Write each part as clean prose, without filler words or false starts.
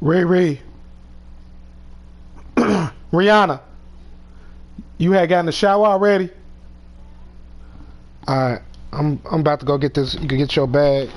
Ray, Rihanna, you had gotten the shower already? Alright, I'm about to go get this. You can get your bag.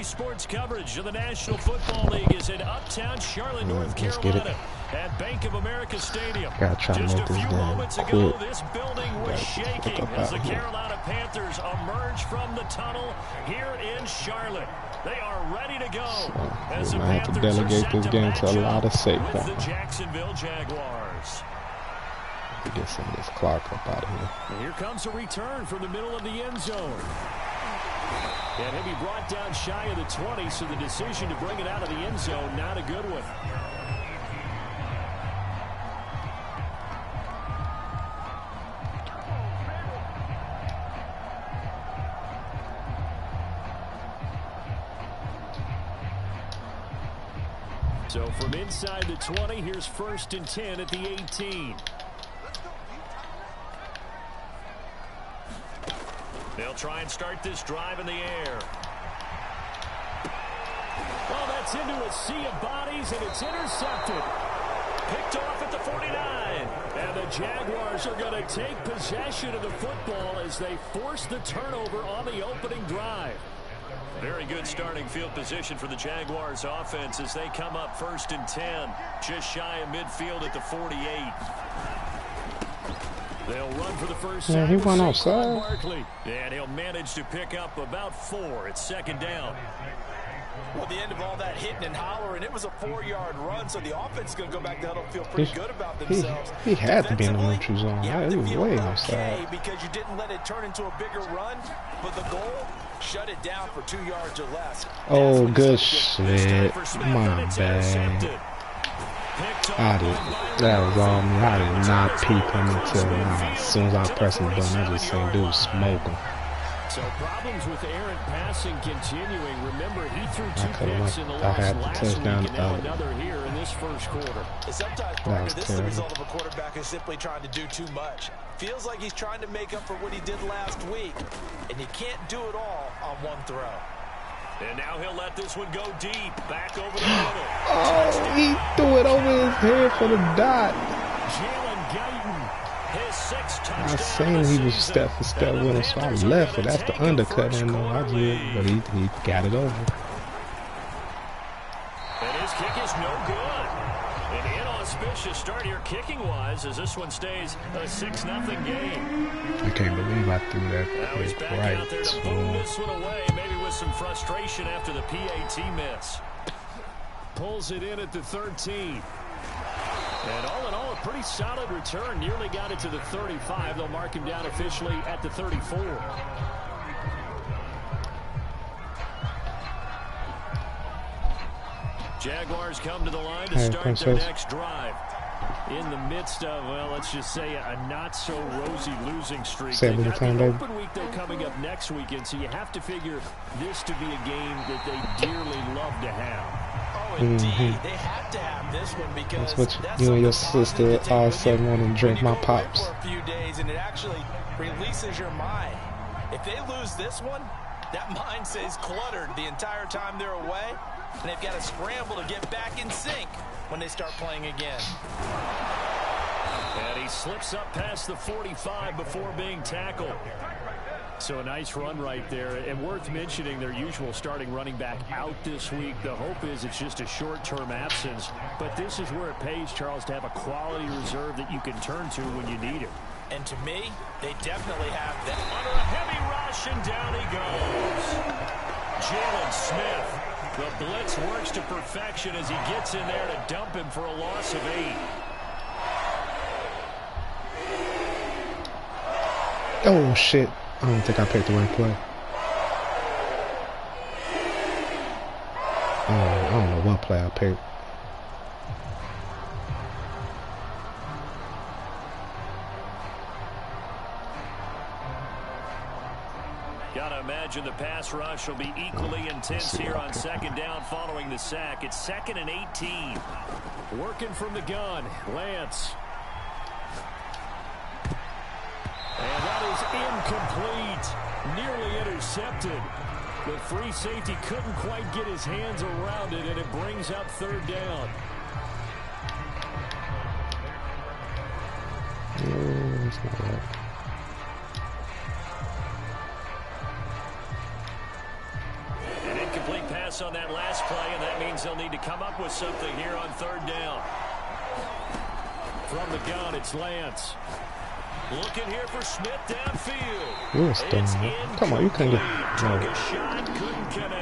Sports coverage of the National Football League is in uptown Charlotte, North Carolina at Bank of America Stadium. Just a few moments ago, this building was shaking as the Carolina Panthers emerge from the tunnel here in Charlotte. They are ready to go as the Panthers delegate this game to a lot of safe with the Jacksonville Jaguars. Get some of this clock up out of here. And here comes a return from the middle of the end zone. And he'll be brought down shy of the 20, so the decision to bring it out of the end zone, not a good one. So from inside the 20, here's 1st and 10 at the 18. They'll try and start this drive in the air. Well, that's into a sea of bodies, and it's intercepted. Picked off at the 49. And the Jaguars are going to take possession of the football as they force the turnover on the opening drive. Very good starting field position for the Jaguars offense as they come up 1st and 10. Just shy of midfield at the 48. They'll run for the first time. Yeah, he went outside. And he'll manage to pick up about 4. It's 2nd down. Well, the end of all that hitting and hollering, it was a 4-yard run, so the offense is going to go back down and feel pretty good about themselves. He had to be in the neutral zone. He was way outside. Because you didn't let it turn into a bigger run, but the goal, shut it down for 2 yards or less. Oh, good shit. My bad. That was all me. I did not peep him until as soon as I pressed the button, I just seen dude smoking. So problems with errant passing continuing. Remember, he threw 2 picks in the loss last week, and now another here in this first quarter. Sometimes, partner, this is the result of a quarterback who's simply trying to do too much. Feels like he's trying to make up for what he did last week, and you can't do it all on one throw. And now he'll let this one go deep, back over the middle. Oh, he threw it over his head for the dot. Jalen Guyton, his 6th touchdown. I seen he was step for step with him, so I left, but that's the undercut in there. But he got it over. And his kick is no good. An inauspicious start here kicking-wise as this one stays a 6-0 game. I can't believe I threw that right out there to boom this one away, maybe with some frustration after the PAT miss. Pulls it in at the 13. And all in all, a pretty solid return. Nearly got it to the 35. They'll mark him down officially at the 34. Jaguars come to the line to start their next drive. In the midst of, well, let's just say a not-so-rosy losing streak. They've got the open week, though, coming up next weekend, so you have to figure this to be a game that they dearly love to have. Oh, indeed. They have to have this one because that's what you and your sister all of a sudden want to drink my pops. For a few days, and it actually releases your mind. If they lose this one, that mind stays cluttered the entire time they're away, and they've got to scramble to get back in sync when they start playing again. And he slips up past the 45 before being tackled. So a nice run right there, and worth mentioning their usual starting running back out this week. The hope is it's just a short-term absence, but this is where it pays, Charles, to have a quality reserve that you can turn to when you need it. And to me, they definitely have that. Under a heavy rush, and down he goes. Jalen Smith. The blitz works to perfection as he gets in there to dump him for a loss of 8. Oh, shit. I don't think I picked the right play. I don't know what play I picked. Gotta imagine the pass rush will be equally intense here on second down following the sack. It's 2nd and 18. Working from the gun, Lance. And that is incomplete. Nearly intercepted. The free safety couldn't quite get his hands around it, and it brings up 3rd down. That's not right. An incomplete pass on that last play, and that means they'll need to come up with something here on 3rd down. From the gun, it's Lance. Looking here for Smith downfield. Ooh, come on, you can't get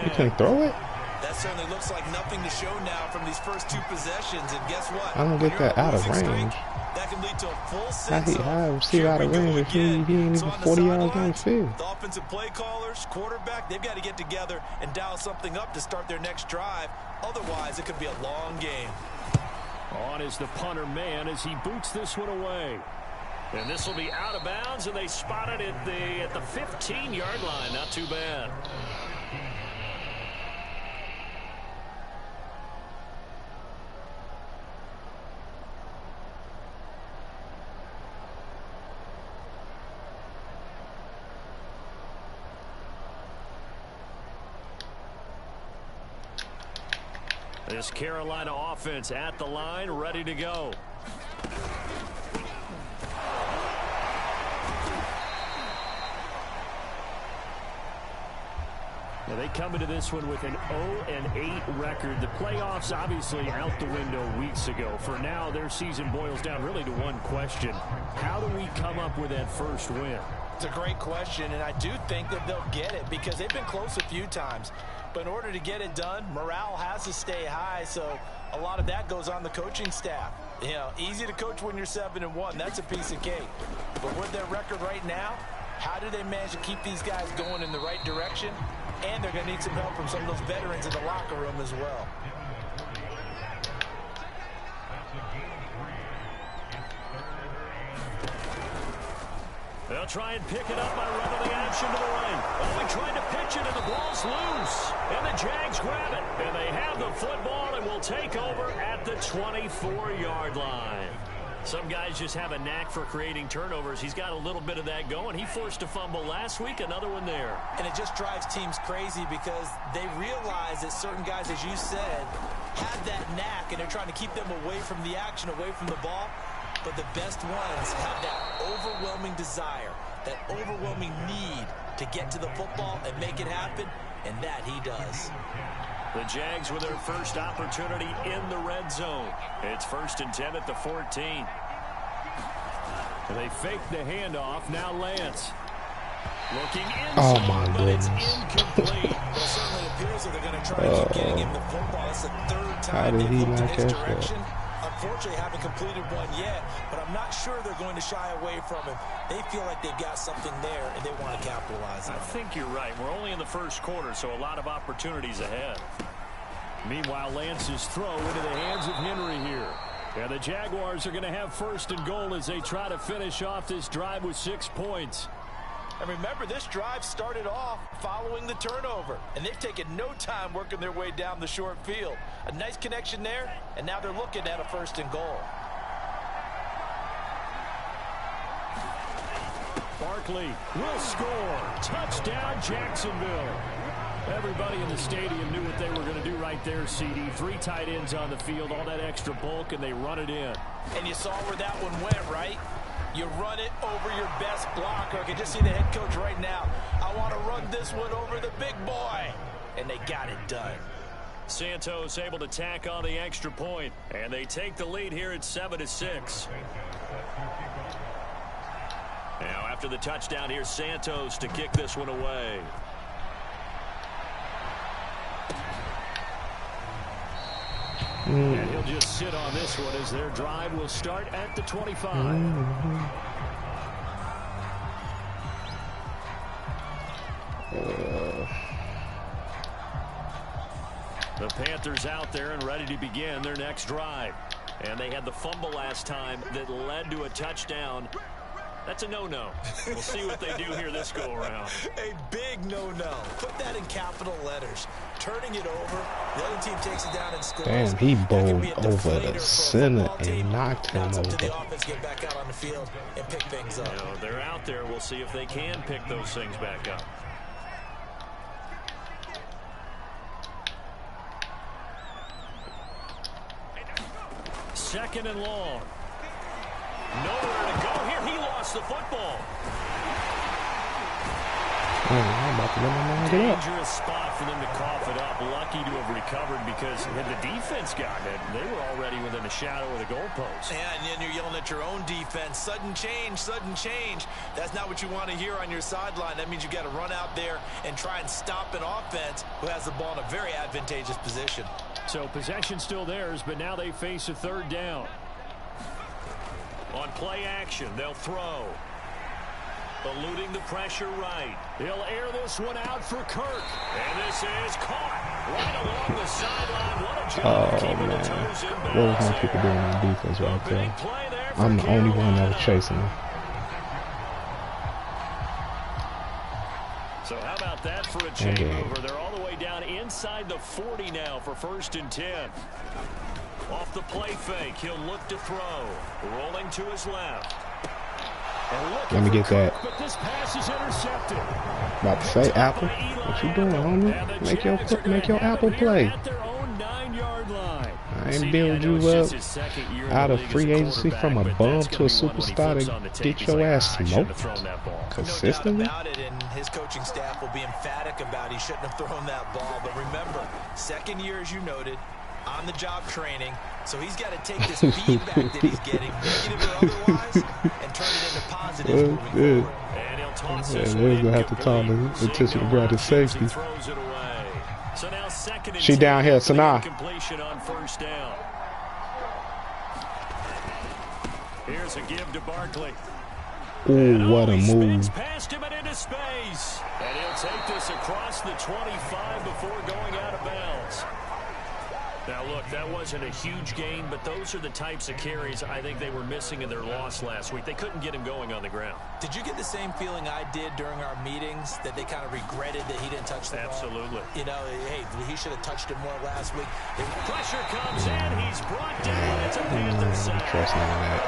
you can't throw it? That certainly looks like nothing to show now from these first 2 possessions, and guess what? I don't get that out of range. That can lead to a full sense How receiver out of range if he ain't even 40 yards down the field. The offensive play callers, quarterback, they've got to get together and dial something up to start their next drive. Otherwise, it could be a long game. On is the punter man as he boots this one away. And this will be out of bounds, and they spot it at the 15-yard line. Not too bad. This Carolina offense at the line, ready to go. Now they come into this one with an 0-8 record. The playoffs obviously out the window weeks ago. For now, their season boils down really to one question. How do we come up with that first win? It's a great question, and I do think that they'll get it because they've been close a few times. But in order to get it done, morale has to stay high, so a lot of that goes on the coaching staff. You know, easy to coach when you're 7-1. That's a piece of cake. But with their record right now, how do they manage to keep these guys going in the right direction? And they're going to need some help from some of those veterans in the locker room as well. They'll try and pick it up by running the action to the right. Oh, he tried to pitch it, and the ball's loose. And the Jags grab it. And they have the football and will take over at the 24-yard line. Some guys just have a knack for creating turnovers. He's got a little bit of that going. He forced a fumble last week, another one there. And it just drives teams crazy because they realize that certain guys, as you said, have that knack, and they're trying to keep them away from the action, away from the ball. But the best ones have that overwhelming desire, that overwhelming need to get to the football and make it happen, and that he does. The Jags with their first opportunity in the red zone. It's 1st and 10 at the 14. And they fake the handoff. Now Lance. Looking inside, oh my goodness. It's incomplete. Well, it certainly appears that they're going to try to keep getting him the football. It's the 3rd time they've looked in his direction. Unfortunately, haven't completed one yet, but I'm not sure they're going to shy away from him. They feel like they've got something there, and they want to capitalize on it. I think you're right. We're only in the first quarter, so a lot of opportunities ahead. Meanwhile, Lance's throw into the hands of Henry here. And the Jaguars are going to have 1st and goal as they try to finish off this drive with 6 points. And remember, this drive started off following the turnover, and they've taken no time working their way down the short field. A nice connection there, and now they're looking at a 1st and goal. Barkley will score. Touchdown, Jacksonville. Everybody in the stadium knew what they were going to do right there, CD. 3 tight ends on the field, all that extra bulk, and they run it in. And you saw where that one went, right? You run it over your best blocker. I can just see the head coach right now. I want to run this one over the big boy. And they got it done. Santos able to tack on the extra point, and they take the lead here at 7-6. Now, after the touchdown, here's Santos to kick this one away. And he'll just sit on this one as their drive will start at the 25. The Panthers out there and ready to begin their next drive. And they had the fumble last time that led to a touchdown. That's a no-no. We'll see what they do here this go-around. A big no-no. Put that in capital letters. Turning it over, the other team takes it down and scores. Damn, he bowled over the center and knocked him over. To the offense get back out on the field and pick things up. You know, they're out there. We'll see if they can pick those things back up. Second and long. Nowhere to go here. He lost the football. I'm about to let my man get up. Dangerous spot for them to cough it up. Lucky to have recovered because had the defense gotten it, they were already within a shadow of the goalpost. Yeah, and then you're yelling at your own defense. Sudden change, sudden change. That's not what you want to hear on your sideline. That means you got to run out there and try and stop an offense who has the ball in a very advantageous position. So possession still theirs, but now they face a 3rd down. On play action, they'll throw. Eluding the pressure right. He'll air this one out for Kirk. And this is caught right along the sideline. What a job keeping the toes in bounds. What was my people doing on defense right there? I'm the only one that was chasing him. So how about that for a changeover? They're all the way down inside the 40 now for 1st and 10. Off the play fake, he'll look to throw. Rolling to his left. Let me get that. But this pass is intercepted. About to say, Apple, what you doing, homie? Make your Apple play. I ain't build you up out of free agency from a bum to a superstar to get your ass smoked consistently. And his coaching staff will be emphatic about he shouldn't have thrown that ball. But remember, 2nd year, as you noted, on-the-job training, so he's got to take this feedback that he's getting, negative or otherwise, and turn it into positive moving forward. And he'll toss this they're going to have to tell the attention to grab his safety. So now 2nd and she down here, Sanaa. Completion on 1st down. Here's a give to Barkley. Ooh, what a move. Past him and into space. And he'll take this across the 25 before going out of bounds. Now, look, that wasn't a huge gain, but those are the types of carries I think they were missing in their loss last week. They couldn't get him going on the ground. Did you get the same feeling I did during our meetings, that they kind of regretted that he didn't touch the ball? Absolutely. You know, hey, he should have touched it more last week. Pressure comes in. He's brought down. It's a Panther sack.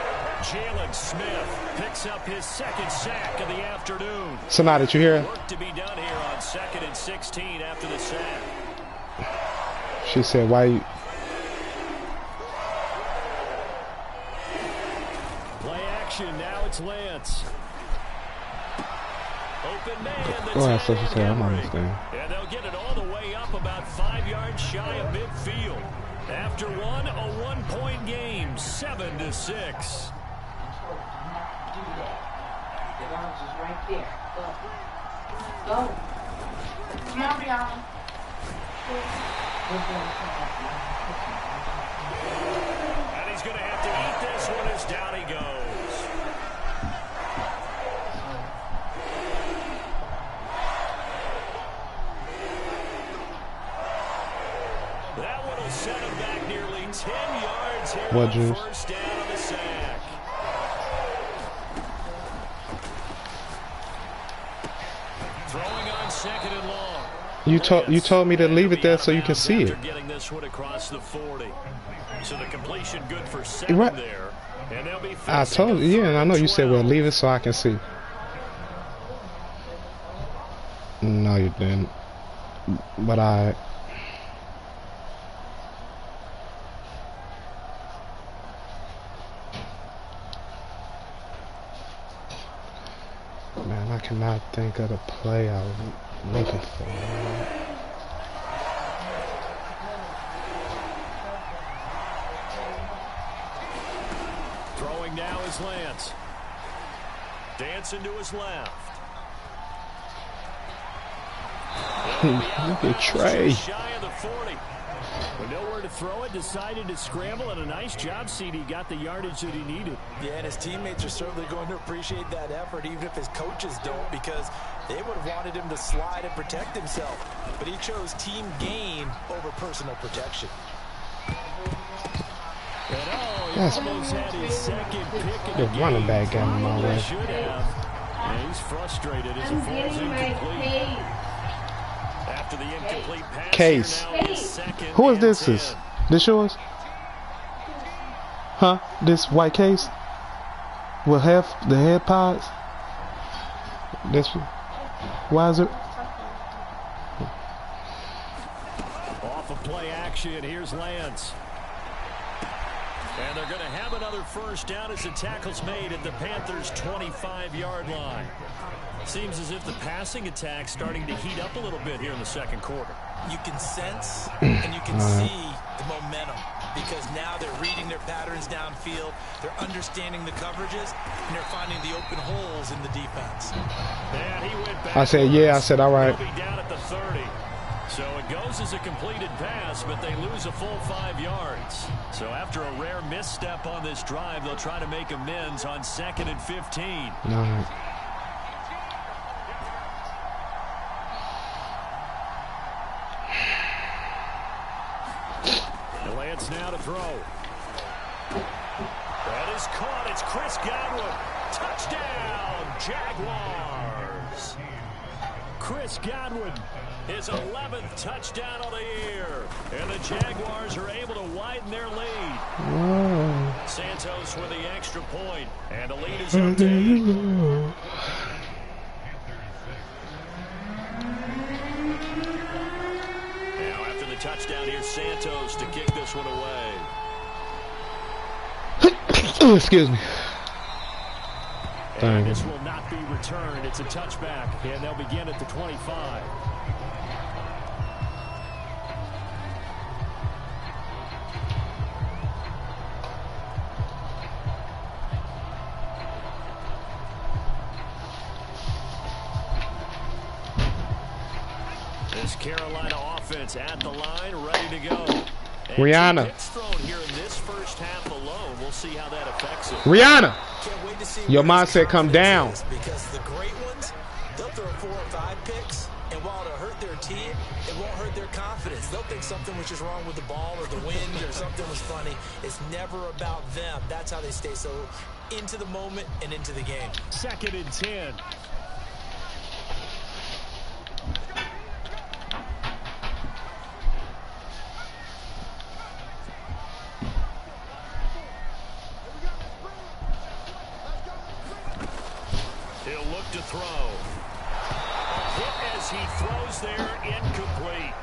Jalen Smith picks up his 2nd sack of the afternoon. Sanaa, did you hear? Work to be done here on 2nd and 16 after the sack. She said, why you... Play action, now it's Lance. Open man. Go ahead, so she said, I'm understanding. And they'll get it all the way up about 5 yards shy of midfield. After one, a 1-point game, 7-6. Right there. Go. Come on, Brianna. And he's going to have to eat this one as down he goes. That one will set him back nearly 10 yards here on 1st down on the sack. and long. You told me to leave it there so you can see it. Getting this one across the 40. So the completion good for 7 right there. And they'll be I told you, yeah, and I know you said, well, leave it so I can see. No, you didn't. But man, I cannot think of the play I was looking for. Throwing now is Lance. Dancing to his left. Look at Trey. Shy of the 40. With nowhere to throw it, decided to scramble, and a nice job, CD. Got the yardage that he needed. Yeah, and his teammates are certainly going to appreciate that effort, even if his coaches don't, because they would have wanted him to slide and protect himself. But he chose team gain over personal protection. And he almost had his second pick of the game. running back got in my way. Should have. And he's frustrated as it falls incomplete. After the incomplete pass, Case. Who is this? This yours? Huh? This white case? With half the head pods? This one? Why is it? Off of play action, here's Lance. And they're going to have another first down as the tackle's made at the Panthers' 25-yard line. Seems as if the passing attack's starting to heat up a little bit here in the second quarter. You can sense and you can see the momentum because now they're reading their patterns downfield, they're understanding the coverages, and they're finding the open holes in the defense. And he went back. I said, yeah, I said, all right. He'll be down at the 30. So it goes as a completed pass, but they lose a full 5 yards. So after a rare misstep on this drive, they'll try to make amends on 2nd and 15. No. Lance now to throw. That is caught. It's Chris Godwin. Touchdown, Jaguars. Chris Godwin, his 11th touchdown of the year. And the Jaguars are able to widen their lead. Whoa. Santos with the extra point. And the lead is up to 8. Touchdown, here's Santos to kick this one away. Oh, excuse me. And this will not be returned. It's a touchback, and they'll begin at the 25. This Carolina offense at the line, ready to go. And Rihanna. Here in this first half alone. We'll see how that affects it. Rihanna. Your mindset come down. Because the great ones, they'll throw 4 or 5 picks, and while it'll hurt their team, it won't hurt their confidence. They'll think something was just wrong with the ball or the wind or something was funny. It's never about them. That's how they stay so into the moment and into the game. 2nd and 10. He'll look to throw. A hit as he throws there, incomplete.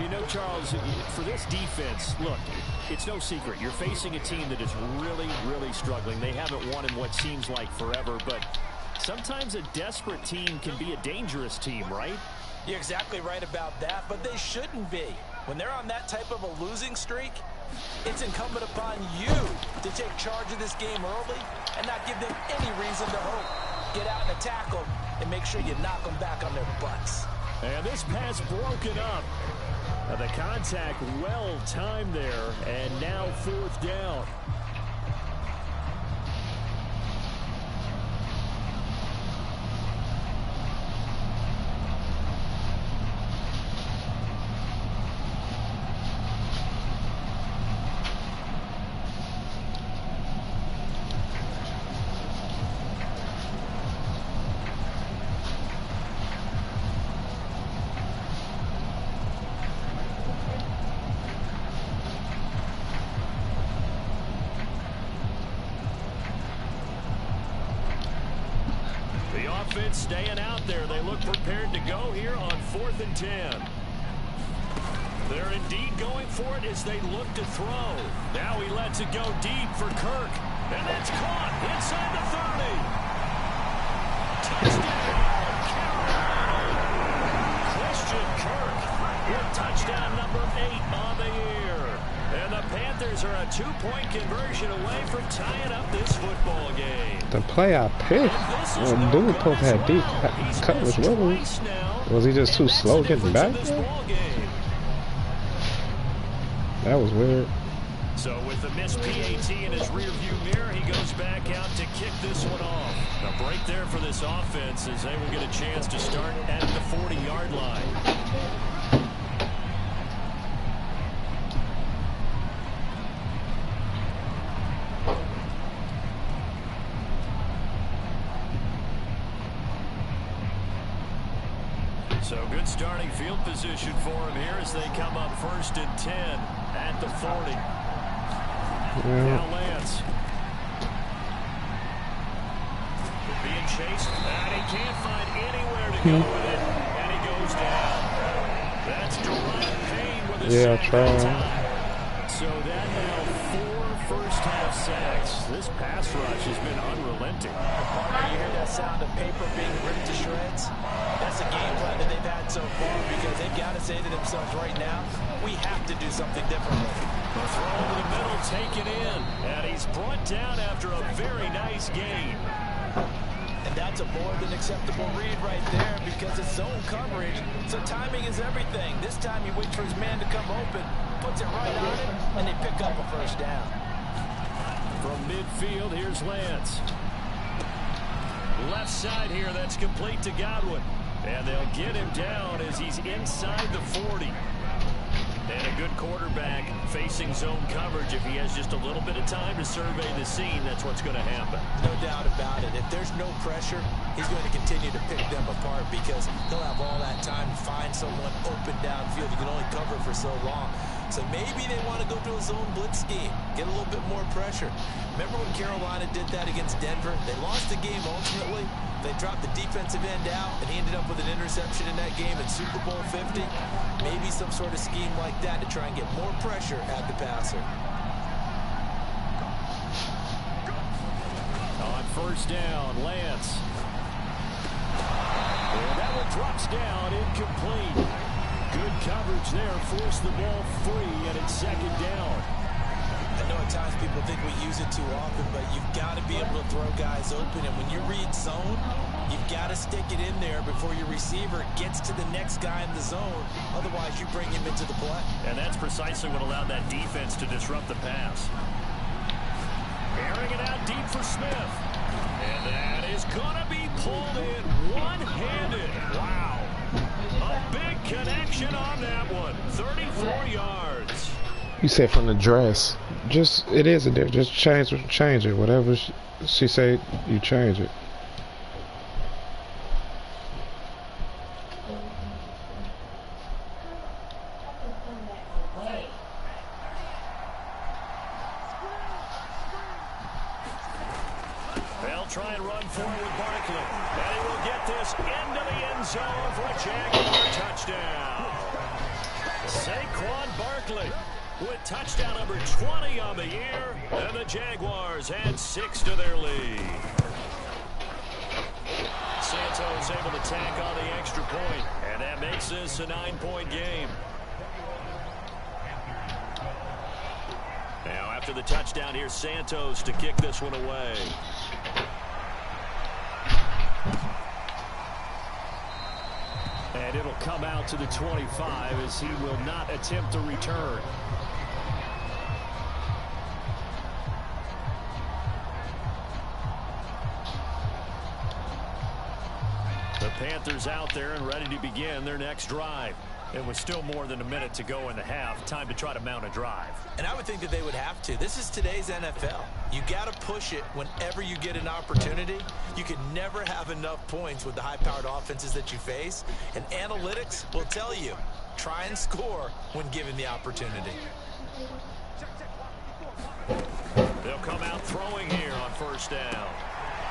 You know, Charles, for this defense, look, it's no secret. You're facing a team that is really, really struggling. They haven't won in what seems like forever, but sometimes a desperate team can be a dangerous team, right? You're exactly right about that, but they shouldn't be. When they're on that type of a losing streak, it's incumbent upon you to take charge of this game early and not give them any reason to hope. Get out and attack them and make sure you knock them back on their butts. And this pass broken up. The contact well timed there, and now 4th down. The offense staying out there. They look prepared to go here on 4th and 10. They're indeed going for it as they look to throw. Now he lets it go deep for Kirk. And that's caught inside the 30. Touchdown, Carolina. Christian Kirk with touchdown number 8 on the year. And the Panthers are a 2-point conversion away from tying up this football game. The play I picked, dude supposed to have deep coverage. Was he just too slow getting back there? That was weird. So with the missed PAT in his rearview mirror, he goes back out to kick this one off. A break there for this offense as they will get a chance to start at the 40-yard line. So good starting field position for him here as they come up 1st and 10 at the 40. Now Lance. Being chased, and he can't find anywhere to go with it, and he goes down. That's Jerome Payne with a sack. So that now 4 first-half sacks. This pass rush has been unrelenting. You hear that sound of paper being ripped to shreds? That's a game plan that they've had so far because they've got to say to themselves right now, we have to do something differently. The throw over the middle taken in, and he's brought down after a very nice game. And that's a more than acceptable read right there because it's zone coverage, so timing is everything. This time he waits for his man to come open, puts it right on him, and they pick up a first down. From midfield, here's Lance. Left side here, that's complete to Godwin. And they'll get him down as he's inside the 40. And a good quarterback facing zone coverage. If he has just a little bit of time to survey the scene, that's what's going to happen. No doubt about it. If there's no pressure, he's going to continue to pick them apart because he'll have all that time to find someone open downfield. You can only cover for so long. So maybe they want to go to a zone blitz scheme, get a little bit more pressure. Remember when Carolina did that against Denver? They lost the game ultimately. They dropped the defensive end out, and he ended up with an interception in that game in Super Bowl 50. Maybe some sort of scheme like that to try and get more pressure at the passer. On first down, Lance. And that one drops down, incomplete. Good coverage there, forced the ball free, and it's 2nd down. I know at times people think we use it too often, but you've got to be able to throw guys open. And when you read zone, you've got to stick it in there before your receiver gets to the next guy in the zone. Otherwise, you bring him into the play. And that's precisely what allowed that defense to disrupt the pass. Airing it out deep for Smith. And that is going to be pulled in one-handed. Wow. A big connection on that one. 34 yards. You said from the dress. Just, it isn't there. Just change it. Whatever she said, you change it. They'll try and run forward with Barkley. And he will get this into the end zone for a Jaguar touchdown. Saquon Barkley with touchdown number 20 on the year, and the Jaguars add 6 to their lead. Santos able to tack on the extra point, and that makes this a 9-point game. Now after the touchdown, here's Santos to kick this one away. And it'll come out to the 25 as he will not attempt to return. The Panthers out there and ready to begin their next drive. And with still more than a minute to go in the half, time to try to mount a drive. And I would think that they would have to. This is today's NFL. You got to push it whenever you get an opportunity. You can never have enough points with the high-powered offenses that you face. And analytics will tell you, try and score when given the opportunity. They'll come out throwing here on first down.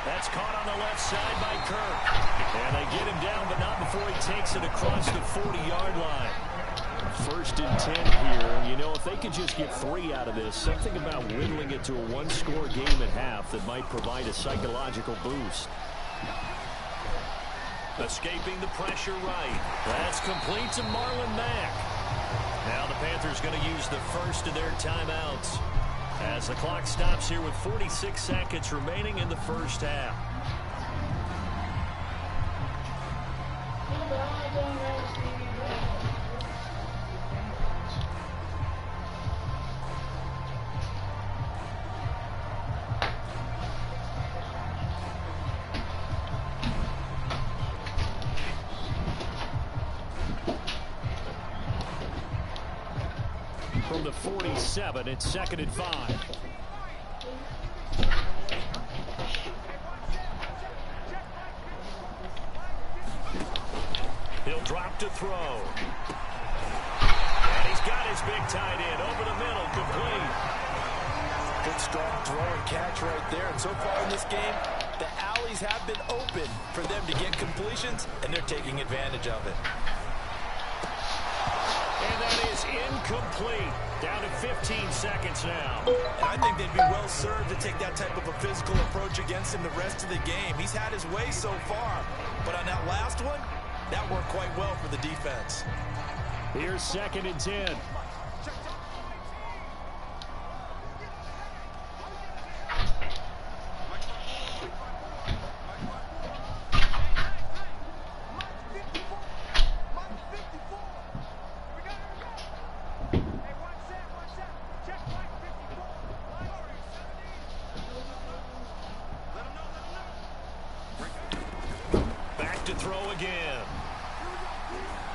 That's caught on the left side by Kirk. And they get him down, but not before he takes it across the 40-yard line. 1st and 10 here. You know, if they could just get 3 out of this, something about whittling it to a one-score game at half that might provide a psychological boost. Escaping the pressure right. That's complete to Marlon Mack. Now the Panthers going to use the first of their timeouts as the clock stops here with 46 seconds remaining in the first half. From the 47, it's 2nd and 5. He'll drop to throw. And he's got his big tight end over the middle, complete. Good strong throw and catch right there. And so far in this game, the alleys have been open for them to get completions, and they're taking advantage of it. And that is incomplete. Down to 15 seconds now. And I think they'd be well served to take that type of a physical approach against him the rest of the game. He's had his way so far, but on that last one, that worked quite well for the defense. Here's 2nd and 10.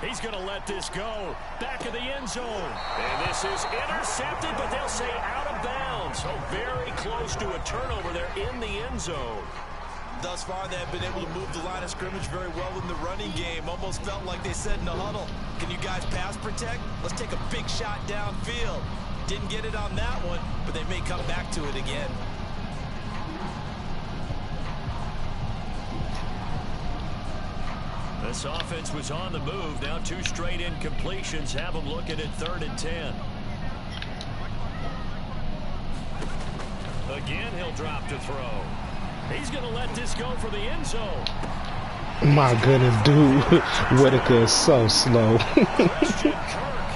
He's going to let this go. Back of the end zone. And this is intercepted, but they'll say out of bounds. So very close to a turnover there in the end zone. Thus far, they've been able to move the line of scrimmage very well in the running game. Almost felt like they said in the huddle, can you guys pass protect? Let's take a big shot downfield. Didn't get it on that one, but they may come back to it again. This offense was on the move. Now 2 straight incompletions have them looking at 3rd and 10. Again, he'll drop to throw. He's going to let this go for the end zone. My goodness, dude. Whitaker is so slow. Christian Kirk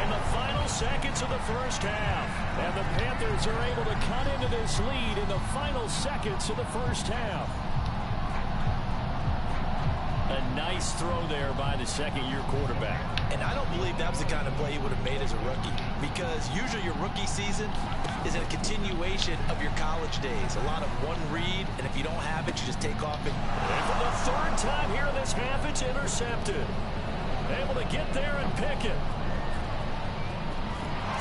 in the final seconds of the first half. And the Panthers are able to cut into this lead in the final seconds of the first half. A nice throw there by the second-year quarterback. And I don't believe that was the kind of play he would have made as a rookie, because usually your rookie season is a continuation of your college days. A lot of one read, and if you don't have it, you just take off. And for the 3rd time here in this half, it's intercepted. Able to get there and pick it.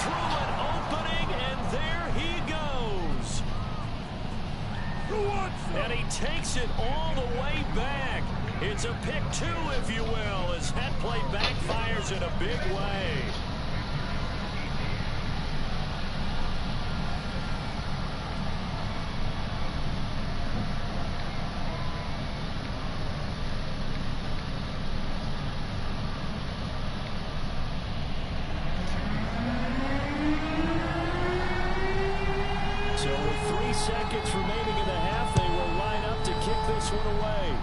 Through an opening, and there he goes. And he takes it all the way back. It's a pick 2, if you will, as that play backfires in a big way. So with 3 seconds remaining in the half, they will line up to kick this one away.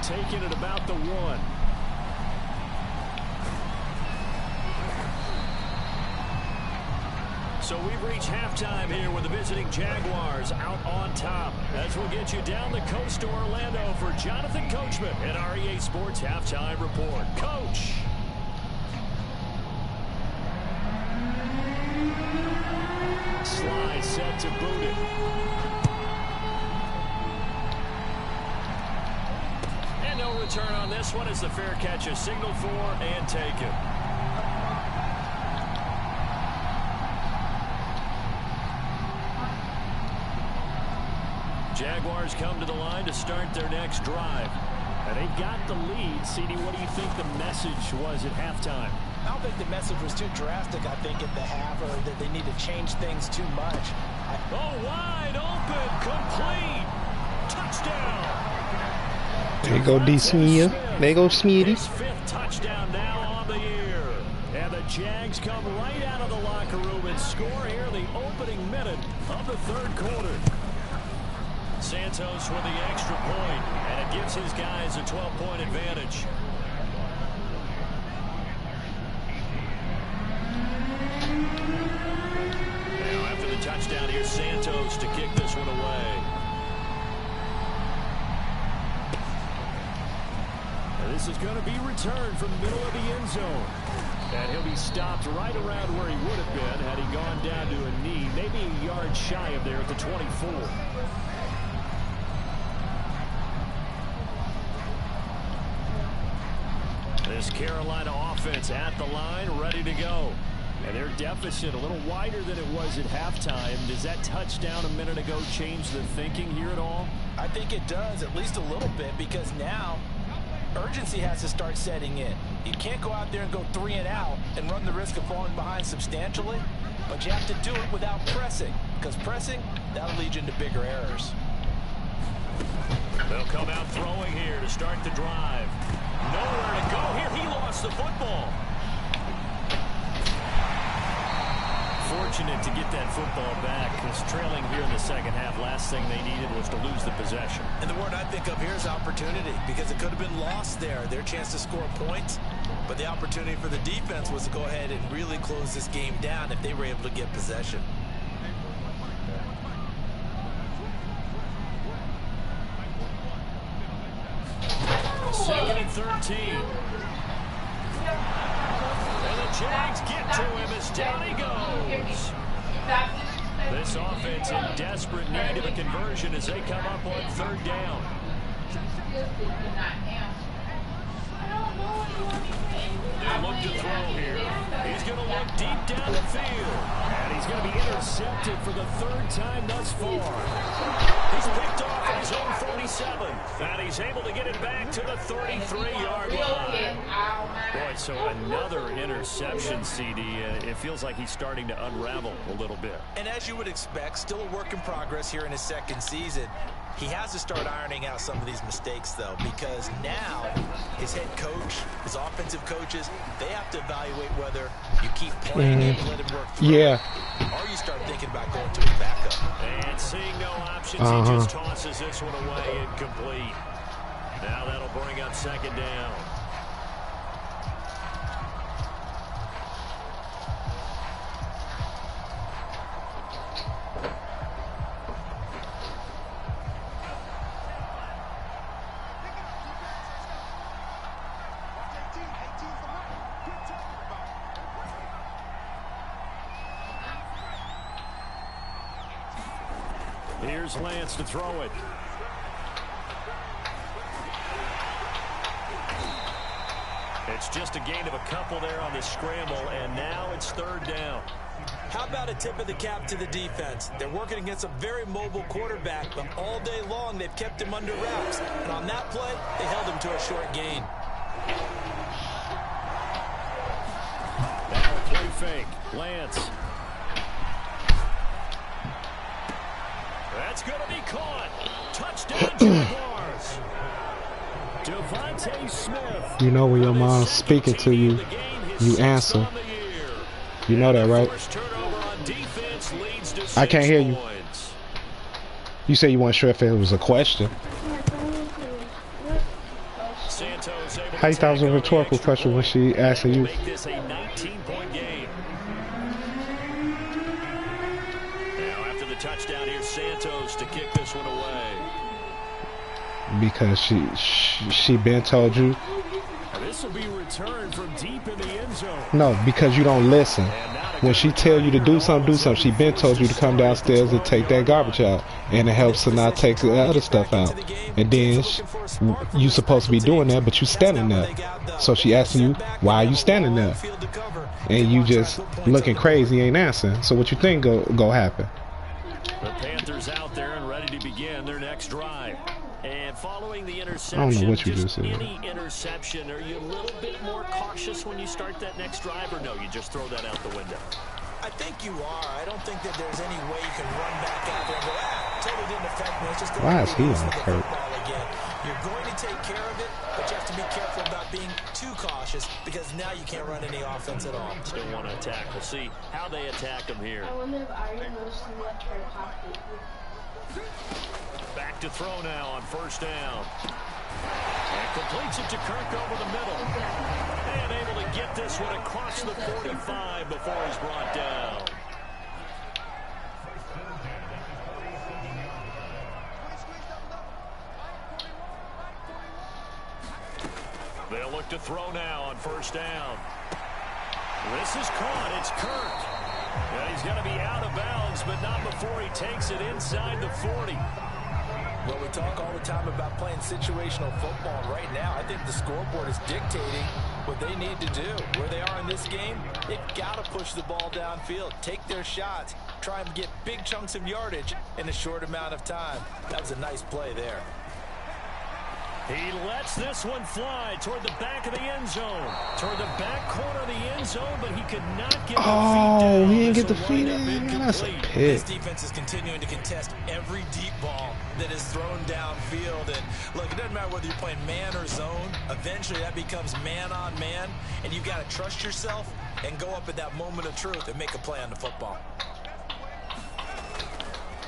Taking it about the 1. So we've reached halftime here with the visiting Jaguars out on top. As we'll get you down the coast to Orlando for Jonathan Coachman at our EA Sports Halftime Report. Coach. Sly set to boot it. No return on this one as the fair catch is signaled for and taken. Jaguars come to the line to start their next drive. And they've got the lead. CD, what do you think the message was at halftime? I don't think the message was too drastic, I think, at the half, or that they need to change things too much. Oh, wide open. Complete. Touchdown. There you go, D. Smith. There you go, Smitty. His 5th touchdown now on the year. And the Jags come right out of the locker room and score here in the opening minute of the 3rd quarter. Santos with the extra point, and it gives his guys a 12-point advantage. Now after the touchdown, here's Santos to kick this one away. And this is going to be returned from the middle of the end zone. And he'll be stopped right around where he would have been had he gone down to a knee, maybe a yard shy of there at the 24. This Carolina offense at the line, ready to go. And their deficit a little wider than it was at halftime. Does that touchdown a minute ago change the thinking here at all? I think it does, at least a little bit, because now urgency has to start setting in. You can't go out there and go 3 and out and run the risk of falling behind substantially, but you have to do it without pressing, because pressing, that'll lead you into bigger errors. They'll come out throwing here to start the drive. Nowhere to go here. He lost the football. Fortunate to get that football back, because trailing here in the second half, last thing they needed was to lose the possession. And the word I think of here is opportunity, because it could have been lost there, their chance to score points. But the opportunity for the defense was to go ahead and really close this game down if they were able to get possession. Second and 13. And the Jags get to him as down he goes. This offense in desperate need of a conversion as they come up on 3rd down. They look to throw here. He's going to look deep down the field. And he's going to be intercepted for the 3rd time thus far. He's picked off at his own 47. And he's able to get it back to the 33-yard line. Boy, so another interception, CD. It feels like he's starting to unravel a little bit. And as you would expect, still a work in progress here in his 2nd season. He has to start ironing out some of these mistakes, though, because now his head coach, his offensive coaches, they have to evaluate whether you keep playing him and let him work through it, or you start thinking about going to his backup. And seeing no options, he just tosses this one away incomplete. Now that'll bring up 2nd down. Here's Lance to throw it. It's just a gain of a couple there on the scramble, and now it's 3rd down. How about a tip of the cap to the defense? They're working against a very mobile quarterback, but all day long they've kept him under wraps. And on that play, they held him to a short gain. Now a play fake. Lance. That's going to be caught. Touchdown, Jaguars. Devontae Smith. You know when your mom's speaking to you, you answer. You know that, right? I can't hear you. You said you weren't sure if it was a question. How you thought it was a rhetorical question when she asked you? Make this a 19-point game. Now after the touchdown, here's Santos to kick this one away. Because she been told you. This will be returned from deep in the end zone. No, because you don't listen. When she tell you to do something, do something. She been told you to come downstairs and take that garbage out, and it helps to not take the other stuff out. And then you supposed to be doing that, but you standing there. So she asking you, why are you standing there? And you just looking crazy, ain't answering. So what you think go happen? The Panthers out there and ready to begin their next drive. And following the interception, I don't know what you just said. Any interception, are you a little bit more cautious when you start that next drive, or no, you just throw that out the window? I think you are. I don't think that there's any way you can run back out there and go, totally didn't affect just the Why is he on the Kurt? football again. You're going to take care of it, but you have to be careful about being too cautious because now you can't run any offense at all. Still want to attack. We'll see how they attack him here. I wonder if Ari knows to left her pocket. Back to throw now on first down. And completes it to Kirk over the middle. And able to get this one across the 45 before he's brought down. They'll look to throw now on first down. This is caught. It's Kirk. And he's going to be out of bounds, but not before he takes it inside the 40. Well, we talk all the time about playing situational football. Right now, I think the scoreboard is dictating what they need to do. Where they are in this game, they've got to push the ball downfield, take their shots, try and get big chunks of yardage in a short amount of time. That was a nice play there. He lets this one fly toward the back of the end zone. Toward the back corner of the end zone, but he could not get the feet down. He didn't get the feet in. That's a pick. This defense is continuing to contest every deep ball that is thrown downfield. And look, it doesn't matter whether you're playing man or zone. Eventually, that becomes man on man. And you've got to trust yourself and go up at that moment of truth and make a play on the football.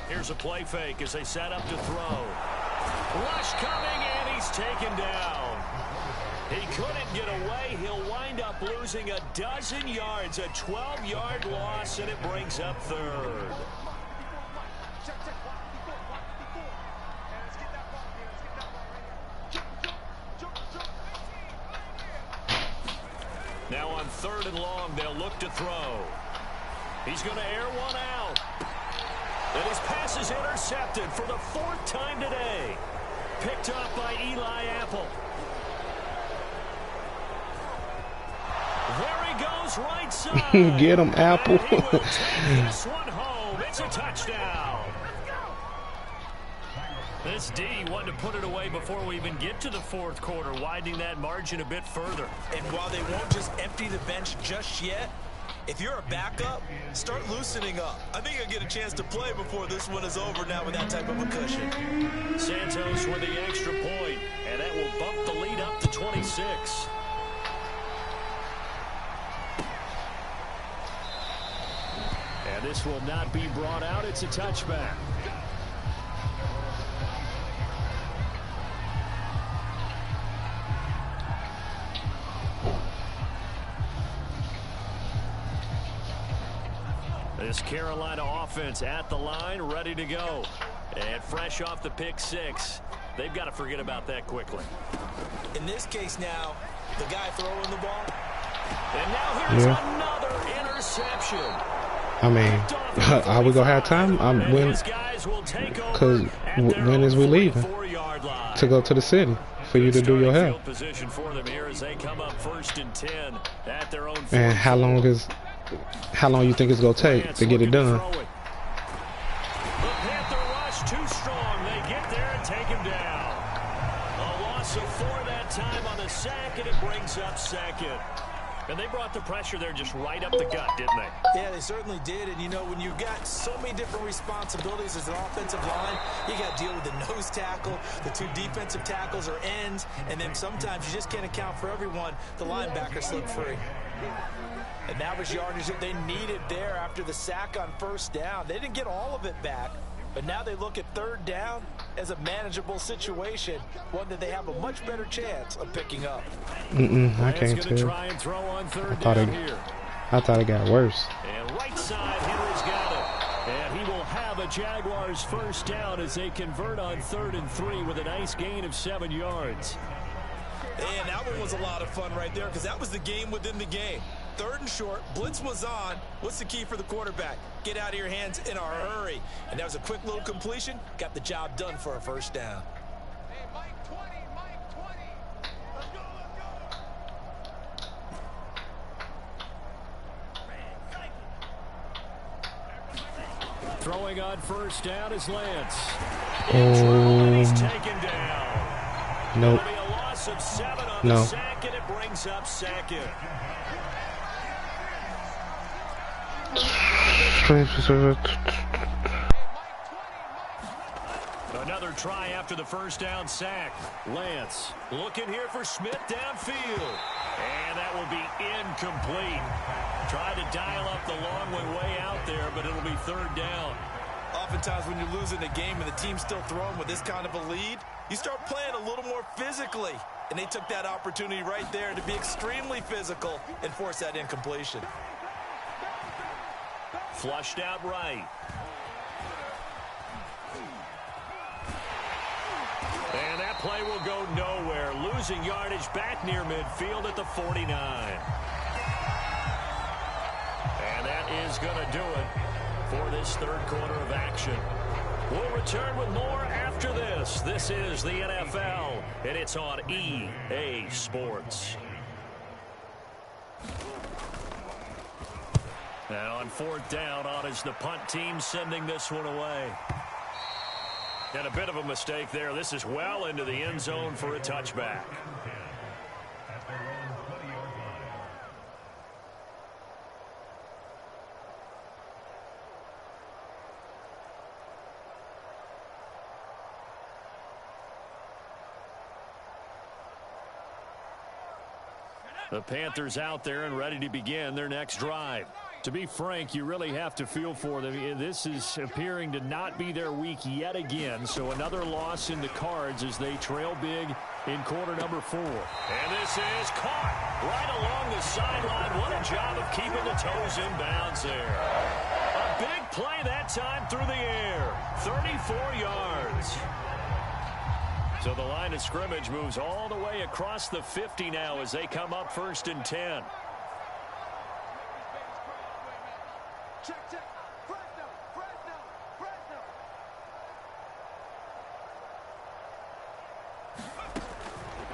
Here's a play fake as they set up to throw. Rush coming, and he's taken down. He couldn't get away. He'll wind up losing a dozen yards, a 12-yard loss, and it brings up third. Now on third and long, they'll look to throw. He's going to air one out. And his pass is intercepted for the fourth time today. Picked up by Eli Apple. There he goes, right side. Get him, Apple. And he will take this one home. It's a touchdown. This D wanted to put it away before we even get to the fourth quarter, widening that margin a bit further. And while they won't just empty the bench just yet, if you're a backup, start loosening up. I think you'll get a chance to play before this one is over now with that type of a cushion. Santos with the extra point, and that will bump the lead up to 26. And this will not be brought out. It's a touchback. This Carolina offense at the line, ready to go. And fresh off the pick six. They've got to forget about that quickly. In this case now, the guy throwing the ball. And now here's another interception. I mean, are we going to have time? Because when is we leaving? To go to the city for you to do your hair. Position for them here as they come up 1st and 10 at their own. And how long you think it's gonna take to get it done? The Panther rush too strong. They get there and take him down. A loss of 4 that time on the sack, and it brings up second. And they brought the pressure there just right up the gut, didn't they? Yeah, they certainly did. And, you know, when you've got so many different responsibilities as an offensive line, you got to deal with the nose tackle, the 2 defensive tackles or ends, and then sometimes you just can't account for everyone. The linebacker slipped free. And that was yardage that they needed there after the sack on first down. They didn't get all of it back, but now they look at third down as a manageable situation, one that they have a much better chance of picking up. I can't tell. Try and throw on third down here. I thought it got worse. And right side, Henry's got it. And he will have a Jaguars first down as they convert on 3rd and 3 with a nice gain of 7 yards. And that one was a lot of fun right there because that was the game within the game. 3rd and short, blitz was on. What's the key for the quarterback? Get out of your hands in a hurry. And that was a quick little completion. Got the job done for a first down. Hey, Mike 20, Mike 20. Let's go, let's go. Throwing on first down is Lance. Oh. He's taken down. Nope. It'll be a loss of 7 on the sack, and it brings up second. Another try after the first down sack. Lance looking here for Smith downfield. And that will be incomplete. Tried to dial up the long way out there, but it'll be third down. Oftentimes when you're losing a game and the team's still throwing with this kind of a lead, you start playing a little more physically. And they took that opportunity right there to be extremely physical and force that incompletion. Flushed out right. And that play will go nowhere. Losing yardage back near midfield at the 49. And that is going to do it for this third quarter of action. We'll return with more after this. This is the NFL, and it's on EA Sports. Now on fourth down, on is the punt team sending this one away. And a bit of a mistake there. This is well into the end zone for a touchback. The Panthers out there and ready to begin their next drive. To be frank, you really have to feel for them. This is appearing to not be their week yet again. So another loss in the cards as they trail big in quarter number 4. And this is caught right along the sideline. What a job of keeping the toes in bounds there. A big play that time through the air. 34 yards. So the line of scrimmage moves all the way across the 50 now as they come up 1st and 10.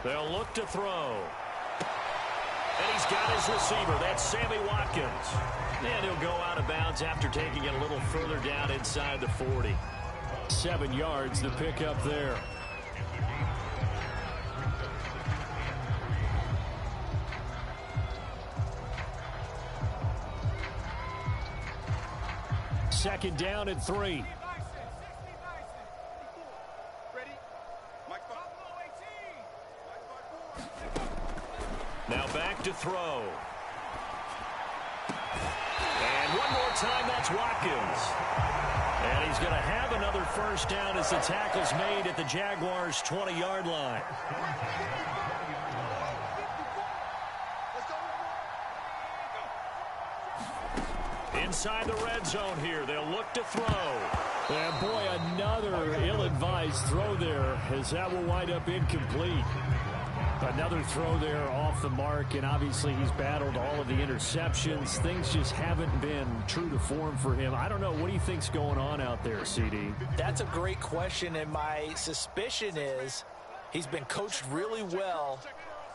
They'll look to throw. And he's got his receiver. That's Sammy Watkins. And he'll go out of bounds after taking it a little further down inside the 40. 7 yards the pickup there. Second down and 3. Now back to throw. And one more time, that's Watkins. And he's going to have another first down as the tackle's made at the Jaguars' 20-yard line. Inside the red zone here. They'll look to throw. And boy, another ill-advised throw there as that will wind up incomplete. Another throw there off the mark, and obviously he's battled all of the interceptions. Things just haven't been true to form for him. I don't know. What do you think's going on out there, CD? That's a great question, and my suspicion is he's been coached really well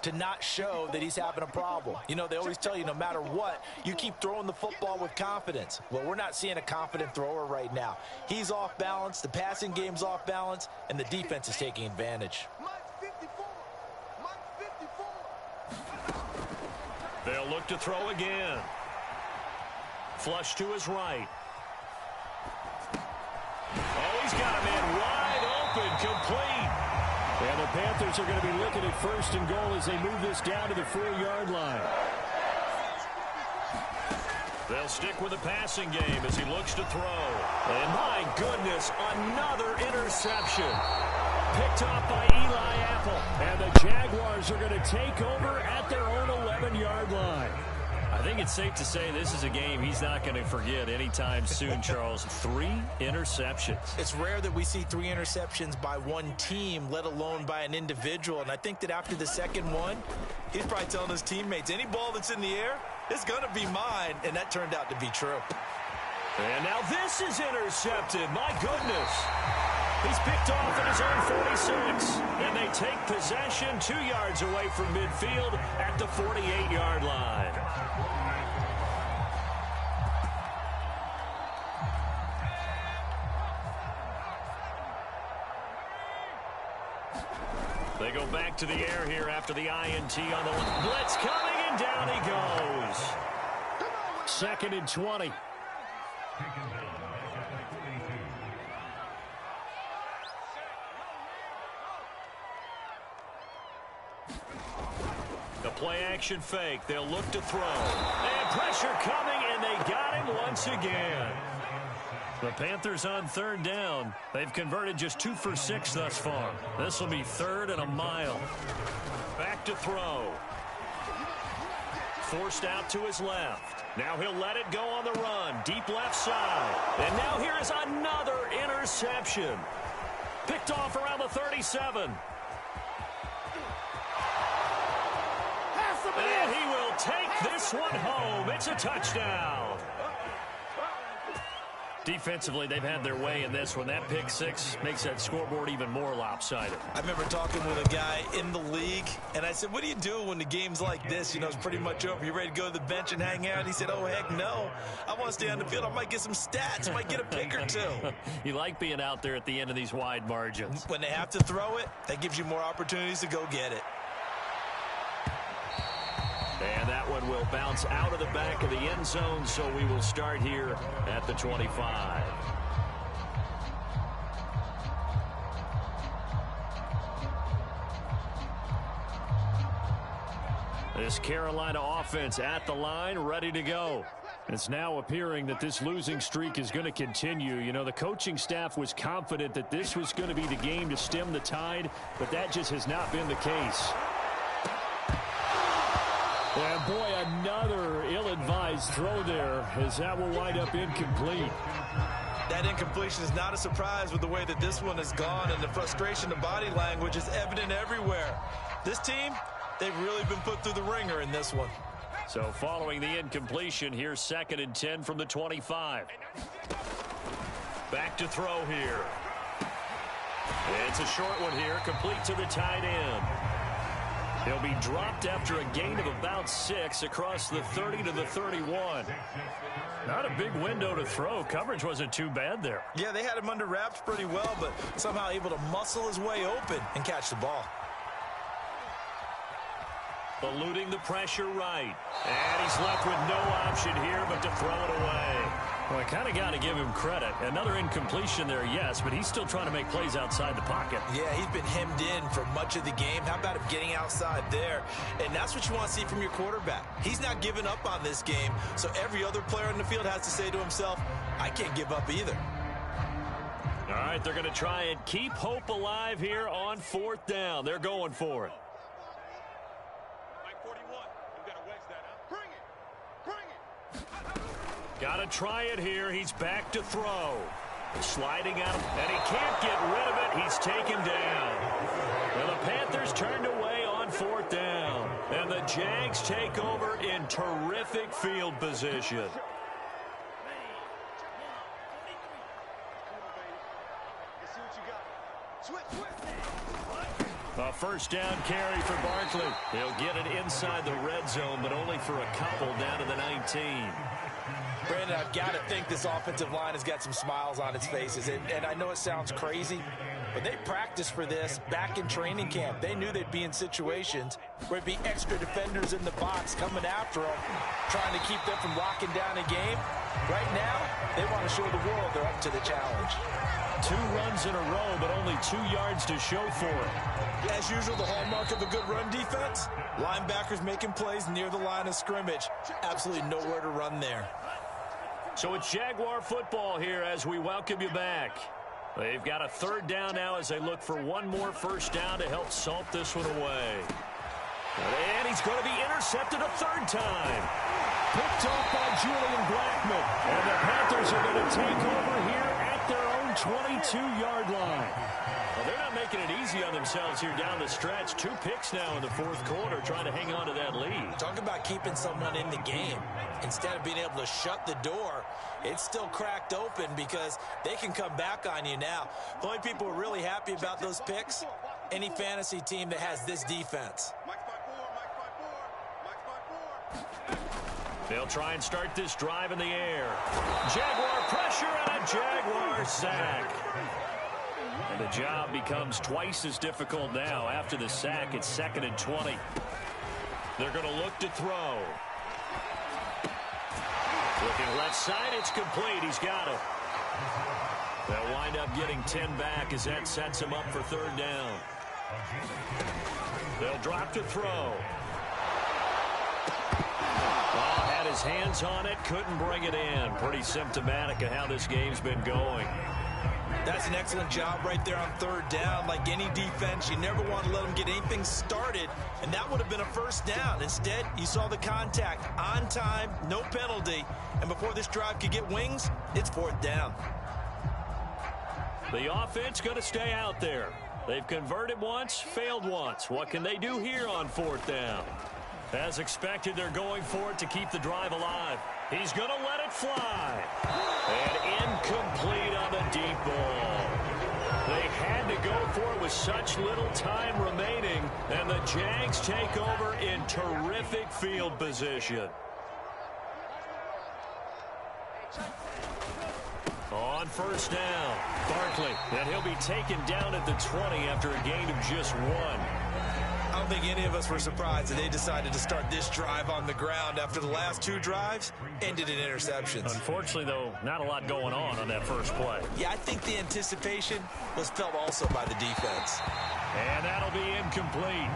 to not show that he's having a problem. You know, they always tell you no matter what, you keep throwing the football with confidence. Well, we're not seeing a confident thrower right now. He's off balance, the passing game's off balance, and the defense is taking advantage. They'll look to throw again. Flush to his right. Oh, he's got a man wide open, complete. And the Panthers are going to be looking at 1st and goal as they move this down to the 4-yard line. They'll stick with the passing game as he looks to throw. And my goodness, another interception. Picked off by Eli Apple. And the Jaguars are going to take over at their own 11-yard line. I think it's safe to say this is a game he's not going to forget anytime soon, Charles. 3 interceptions. It's rare that we see 3 interceptions by one team, let alone by an individual. And I think that after the second one, he's probably telling his teammates, any ball that's in the air, it's going to be mine. And that turned out to be true. And now this is intercepted. My goodness. He's picked off at his own 46. And they take possession 2 yards away from midfield at the 48-yard line. They go back to the air here after the INT on the left. Blitz coming, and down he goes. 2nd and 20. The play-action fake. They'll look to throw. And pressure coming, and they got him once again. The Panthers on third down. They've converted just 2 for 6 thus far. This will be 3rd and a mile. Back to throw. Forced out to his left. Now he'll let it go on the run. Deep left side. And now here is another interception. Picked off around the 37. And he will take this one home. It's a touchdown. Defensively, they've had their way in this one. That pick six makes that scoreboard even more lopsided. I remember talking with a guy in the league, and I said, what do you do when the game's like this? You know, it's pretty much over. You ready to go to the bench and hang out? He said, oh, heck no. I want to stay on the field. I might get some stats. I might get a pick or two. You like being out there at the end of these wide margins. When they have to throw it, that gives you more opportunities to go get it. And that one will bounce out of the back of the end zone, so we will start here at the 25. This Carolina offense at the line, ready to go. It's now appearing that this losing streak is going to continue. You know, the coaching staff was confident that this was going to be the game to stem the tide, but that just has not been the case. And boy, another ill-advised throw there, as that will wind up incomplete. That incompletion is not a surprise with the way that this one has gone, and the frustration of body language is evident everywhere. This team, they've really been put through the ringer in this one. So following the incompletion, here's 2nd and 10 from the 25. Back to throw here. It's a short one here, complete to the tight end. He'll be dropped after a gain of about 6 across the 30 to the 31. Not a big window to throw. Coverage wasn't too bad there. Yeah, they had him under wraps pretty well, but somehow able to muscle his way open and catch the ball. Eluding the pressure right. And he's left with no option here but to throw it away. Well, I kind of got to give him credit. Another incompletion there, yes, but he's still trying to make plays outside the pocket. Yeah, he's been hemmed in for much of the game. How about him getting outside there? And that's what you want to see from your quarterback. He's not giving up on this game, so every other player in the field has to say to himself, I can't give up either. All right, they're going to try and keep hope alive here on 4th down. They're going for it. Got to try it here. He's back to throw. Sliding out, and he can't get rid of it. He's taken down. And the Panthers turned away on 4th down. And the Jags take over in terrific field position. A 1st down carry for Barkley. He'll get it inside the red zone, but only for a couple down to the 19. Brandon, I've got to think this offensive line has got some smiles on its faces. And I know it sounds crazy, but they practiced for this back in training camp. They knew they'd be in situations where it'd be extra defenders in the box coming after them, trying to keep them from locking down a game. Right now, they want to show the world they're up to the challenge. 2 runs in a row, but only 2 yards to show for it. As usual, the hallmark of a good run defense, linebackers making plays near the line of scrimmage. Absolutely nowhere to run there. So it's Jaguar football here as we welcome you back. They've got a 3rd down now as they look for one more 1st down to help salt this one away. And he's going to be intercepted a 3rd time. Picked off by Julian Blackmon. And the Panthers are going to take over here at their own 22-yard line. Well, they're not making it easy on themselves here down the stretch. 2 picks now in the 4th quarter trying to hang on to that lead. Talk about keeping someone in the game. Instead of being able to shut the door, it's still cracked open because they can come back on you now. The only people who are really happy about those picks, any fantasy team that has this defense. They'll try and start this drive in the air. Jaguar pressure and a Jaguar sack. And the job becomes twice as difficult now. After the sack, it's 2nd and 20. They're going to look to throw. Looking left side, it's complete. He's got it. They'll wind up getting 10 back as that sets him up for 3rd down. They'll drop to throw. Had his hands on it, couldn't bring it in. Pretty symptomatic of how this game's been going. That's an excellent job right there on third down. Like any defense, you never want to let them get anything started, and that would have been a first down. Instead, you saw the contact on time, no penalty, and before this drive could get wings, it's fourth down. The offense going to stay out there. They've converted once, failed once. What can they do here on fourth down? As expected, they're going for it to keep the drive alive. He's going to let it fly. And incomplete on the deep ball. They had to go for it with such little time remaining, and the Jags take over in terrific field position. On first down, Barkley, and he'll be taken down at the 20 after a gain of just 1. I don't think any of us were surprised that they decided to start this drive on the ground after the last 2 drives ended in interceptions. Unfortunately, though, not a lot going on that first play. Yeah, I think the anticipation was felt also by the defense. And that'll be incomplete.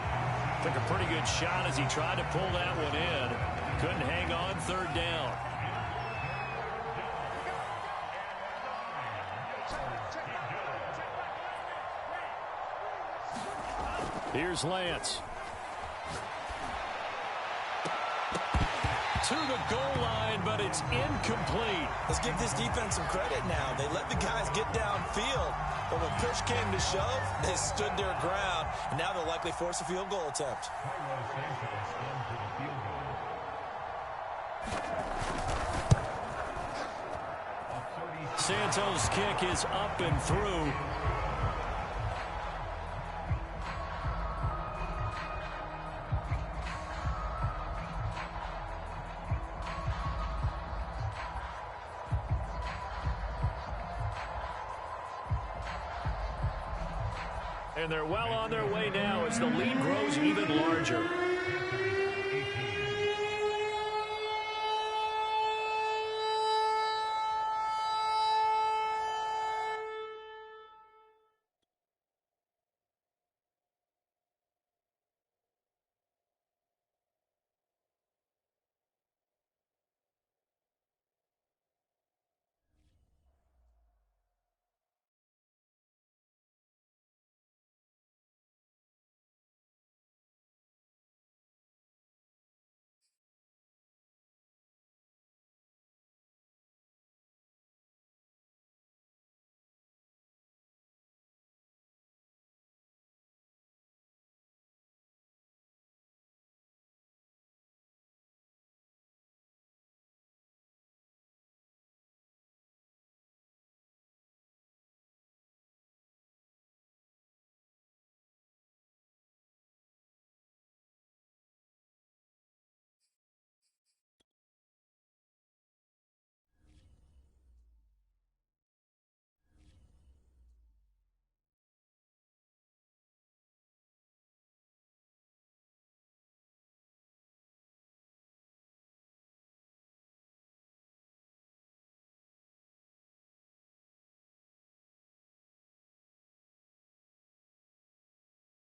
Took a pretty good shot as he tried to pull that one in. Couldn't hang on third down. Here's Lance. To the goal line, but it's incomplete. Let's give this defense some credit now. They let the guys get downfield, but when push came to shove, they stood their ground, and now they'll likely force a field goal attempt. Santos' kick is up and through. And they're well on their way now as the lead grows even larger.